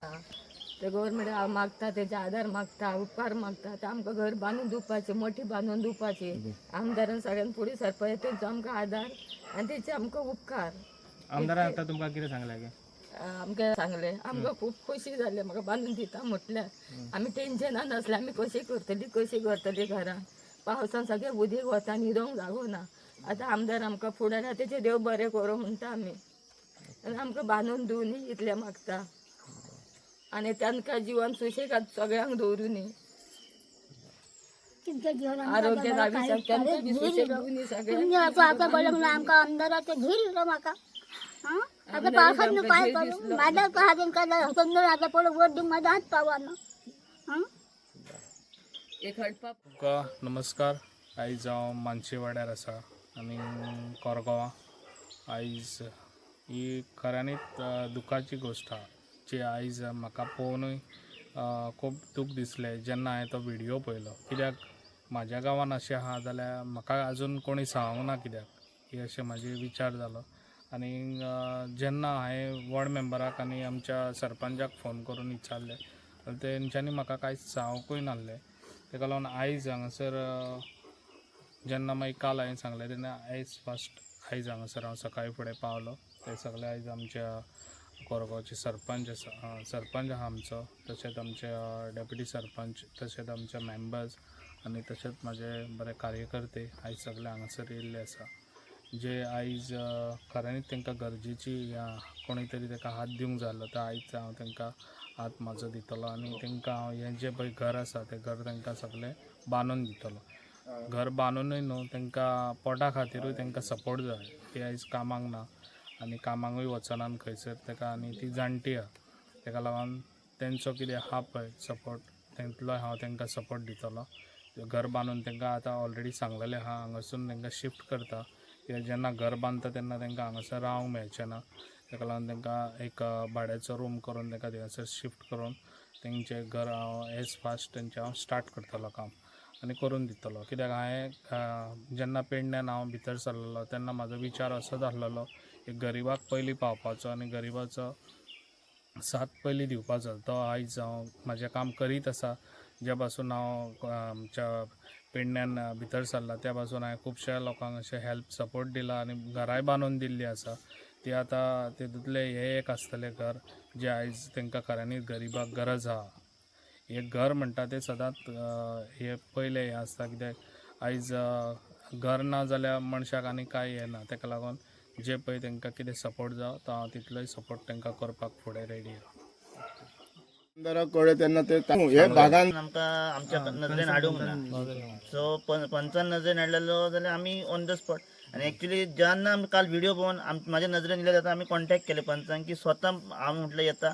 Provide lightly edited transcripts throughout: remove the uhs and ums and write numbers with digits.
ते गव्हर्नमेंट मागता त्याचे आधार मागता उपकार मागता ते आमकां घर बांदून दिवपाचे मोठी बांदून दिवपाचे आमदारान सगळ्यान फुडें सरपंच तेंचो आमकां आधार आनी तेचे आमकां उपकार आमदारान आतां तुमकां कितें सांगलें गे आमकां सांगले आमकां खूब खोशी जाली म्हाका बांदून दिता म्हटल्यार आमी टेन्शनान नासले आमी कशी करतली घरां पावसान सगळें उदीक वता न्हिदोंक जागो ना आतां आमदार आमकां फुडार आहा तेचे देव बरें करूं म्हणटा आमी आनी आमकां बांदून दिवनी इतलें मागता आनी तांकां जिवन सुशेगाद सगळ्यांक दवरुनी आरोग्य आमकां आमदाराचें धीर म्हाका आता पावसात काय करू माझ्या हातीन काय समजून आता पुढे वोट दिवंक माझा हात पावना तुमकां नमस्कार. आयज हांव मानशे वाड्यार आसा आनी कोरगांवां. आयज ही खऱ्यांनीच दुखाची गोश्ट आहा जी आयज म्हाका पळोवनूय खूब दूख दिसलें जेन्ना हांवें तो व्हिडियो पळयलो. कित्याक म्हाज्या गांवांत अशें आहा जाल्यार म्हाका आजून कोणी सांगूंक ना कित्याक ही अशें म्हाजे विचार जालो. आनी जेन्ना हांवें वॉर्ड मेंबराक आनी आमच्या सरपंचाक फोन करून विचारलें जाल्यार तेंच्यांनी म्हाका कांयच सांगूंकूय नासलें. तेका लागून आयज हांगासर जेन्ना मागीर काल हांवें सांगलें तेन्ना आयज हांगासर हांव सकाळी फुडें पावलो. ते सगळे आयज आमच्या कोरगांवचे सरपंच आहा आमचो, तशेंच आमचे डेप्युटी सरपंच, तशेंच आमचे मेंबर्स आनी तशेंच म्हाजे बरे कार्यकर्ते आयज सगळे हांगासर येयल्ले आसा जे आयज खऱ्यांनीच तांकां गरजेची कोणी तरी ताका हात दिवंक जाय आसलो. तर आयज हांव तांकां हात म्हाजो दितलो आनी तांकां हांव हें जें पळय घर आसा तें घर तांकां सगळें बांदून दितलो. घर बांदूनय न्हू तांकां पोटा खातीरूय तांकां सपोर्ट जाय. ती आयज कामाक ना आनी कामाकूय वचना खंयसर ताका आनी ती जाणटी आहा ताका लागून तेंचो कितें आहा पळय सपोर्ट तितलोय हांव तांकां सपोर्ट दितलो. घर बांदून तांकां आतां ऑलरेडी सांगलेलें आहा हांगासून तांकां शिफ्ट करता कित्याक जेन्ना घर बांदता तेन्ना तांकां हांगासर रावंक मेळचें ना. ताका लागून तांकां एक भाड्याचो रूम करून तांकां थिंगासर शिफ्ट करून तेंचें घर हांव एज फास्ट तेंचें हांव स्टार्ट करतलो काम आनी करून दितलो. कित्याक हांवें जेन्ना पेडण्यान हांव भितर सरलेलो तेन्ना म्हाजो विचार असोच आसलेलो की गरीबाक पयलीं पावपाचो आनी गरीबाचो साथ पयलीं दिवपाचो. तो आयज हांव म्हाजें काम करीत आसा. ज्या पासून हांव आमच्या पेडण्यान भितर सरला त्या पासून हांवें खुबश्या लोकांक अशें हेल्प सपोर्ट दिला आनी घराय बांदून दिल्लीं आसा. ती आतां तितूंतलें हें एक आसतलें घर जें आयज तांकां खऱ्यांनीच गरीबाक गरज आहा. हें घर म्हणटा तें सदांच हें पयलें हें आसता कित्याक आयज घर ना जाल्यार मनशाक आनी कांय हें ना. ताका लागून जें पळय तांकां कितें सपोर्ट जावं तो हांव तितलोय सपोर्ट तांकां करपाक फुडें रेडी आहा. आमदाराक कळ्ळें तेन्ना ते हे भागान आमकां आमच्या नजरेन हाडूंक ना. सो पंचान नजरेन हाडलेलो जाल्यार आमी ऑन द स्पॉट आनी एक्चुली जेन्ना आमी काल व्हिडिओ पळोवन म्हाज्या नजरेन येयले जाता आमी कॉन्टॅक्ट केले पंचांक की स्वता हांव म्हटलें येता.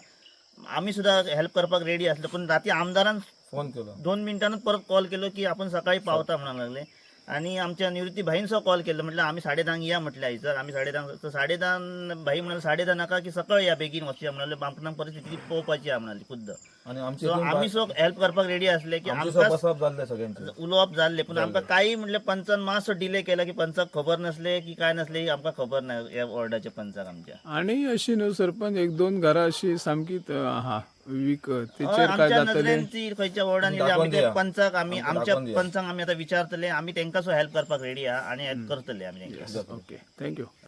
आमी सुद्दां हेल्प करपाक रेडी आसले पूण राती आमदारान फोन केलो 2 मिनटांनूच परत कॉल केलो की आपण सकाळी पावता म्हणून लागले. आनी आमच्या निवृत्ती भाईन सुद्दां कॉल केलो म्हटल्यार आमी 10:30 या म्हटलें आयसर आमी 10:30 तर 10:30 भाई म्हणाले 10:30 नाका की सकाळी या बेगीन वचया म्हणाले आमकां परिस्थिती पळोवपाची आहा म्हणाली खुद्द. आणि आमी सो हेल्प करपाक रेडी आसले की आमकां उलोवप जाल्ले पूण आमकां काही म्हणले पंचान मातसो डिले केला की पंचाक खबर नसले की काय नसले ही आमकां खबर ना ह्या वॉर्डाच्या पंचाक आमच्या. आणि अशी न्हू सरपंच 1-2 घरां अशी सामकीच आहा वीक तेचेर काय आमच्या जातले नजरेन ती खंयच्या वॉर्डान आमी ते पंचाक आमी आमच्या पंचांक आमी आतां विचारतले आमी तांकां सो हेल्प करपाक रेडी आहा आनी हेल्प करतले आमी तांकां. Okay thank you.